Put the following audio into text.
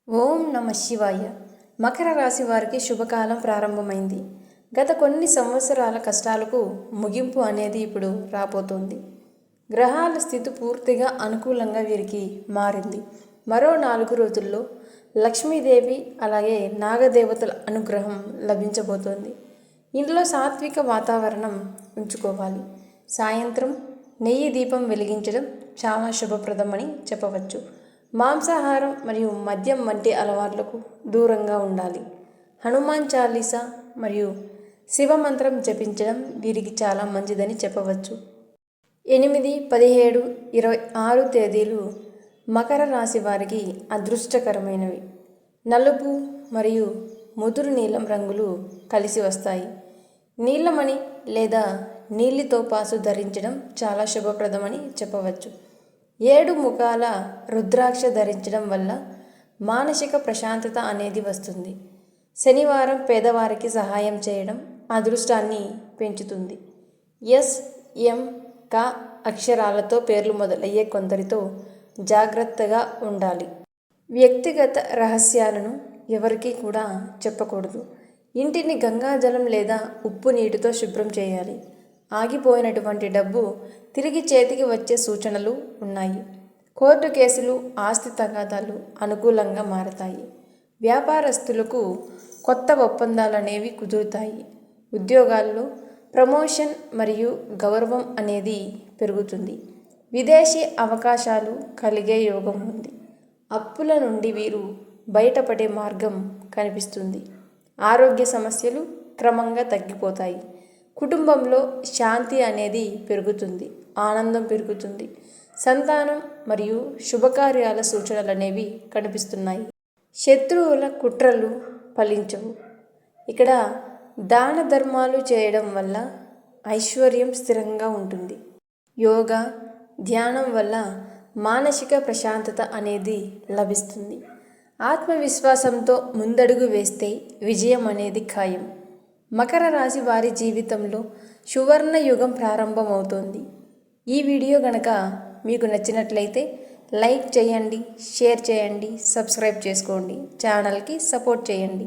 ఓం నమ శివాయ. మకర రాశి వారికి శుభకాలం ప్రారంభమైంది. గత కొన్ని సంవత్సరాల కష్టాలకు ముగింపు అనేది ఇప్పుడు రాబోతోంది. గ్రహాల స్థితి పూర్తిగా అనుకూలంగా వీరికి మారింది. మరో 4 రోజుల్లో లక్ష్మీదేవి అలాగే నాగదేవతల అనుగ్రహం లభించబోతోంది. ఇంట్లో సాత్విక వాతావరణం ఉంచుకోవాలి. సాయంత్రం నెయ్యి దీపం వెలిగించడం చాలా శుభప్రదమని చెప్పవచ్చు. మాంసాహారం మరియు మద్యం వంటి అలవాట్లకు దూరంగా ఉండాలి. హనుమాన్ చాలీసా మరియు శివమంత్రం జపించడం వీరికి చాలా మంచిదని చెప్పవచ్చు. 8, 17, 26 తేదీలు మకర రాశి వారికి అదృష్టకరమైనవి. నలుపు మరియు ముదురు నీలం రంగులు కలిసి వస్తాయి. నీలమణి లేదా నీలి తోపాసు ధరించడం చాలా శుభప్రదమని చెప్పవచ్చు. 7 ముఖాల రుద్రాక్ష ధరించడం వల్ల మానసిక ప్రశాంతత అనేది వస్తుంది. శనివారం పేదవారికి సహాయం చేయడం అదృష్టాన్ని పెంచుతుంది. ఎస్, ఎం, క అక్షరాలతో పేర్లు మొదలయ్యే కొందరితో జాగ్రత్తగా ఉండాలి. వ్యక్తిగత రహస్యాలను ఎవరికీ కూడా చెప్పకూడదు. ఇంటిని గంగాజలం లేదా ఉప్పు నీటితో శుభ్రం చేయాలి. ఆగిపోయినటువంటి డబ్బు తిరిగి చేతికి వచ్చే సూచనలు ఉన్నాయి. కోర్టు కేసులు, ఆస్తి తగాదాలు అనుకూలంగా మారతాయి. వ్యాపారస్తులకు కొత్త ఒప్పందాలు అనేవి కుదురుతాయి. ఉద్యోగాల్లో ప్రమోషన్ మరియు గౌరవం అనేది పెరుగుతుంది. విదేశీ అవకాశాలు కలిగే యోగం ఉంది. అప్పుల నుండి వీరు బయటపడే మార్గం కనిపిస్తుంది. ఆరోగ్య సమస్యలు క్రమంగా తగ్గిపోతాయి. కుటుంబంలో శాంతి అనేది పెరుగుతుంది. ఆనందం పెరుగుతుంది. సంతానం మరియు శుభకార్యాల సూచనలు అనేవి కనిపిస్తున్నాయి. శత్రువుల కుట్రలు ఫలించవు. ఇక్కడ దాన ధర్మాలు చేయడం వల్ల ఐశ్వర్యం స్థిరంగా ఉంటుంది. యోగా, ధ్యానం వల్ల మానసిక ప్రశాంతత అనేది లభిస్తుంది. ఆత్మవిశ్వాసంతో ముందడుగు వేస్తే విజయం అనేది ఖాయం. మకర రాశి వారి జీవితంలో సువర్ణ యుగం ప్రారంభమవుతోంది. ఈ వీడియో గనక మీకు నచ్చినట్లయితే లైక్ చేయండి, షేర్ చేయండి, సబ్స్క్రైబ్ చేసుకోండి, ఛానల్కి సపోర్ట్ చేయండి.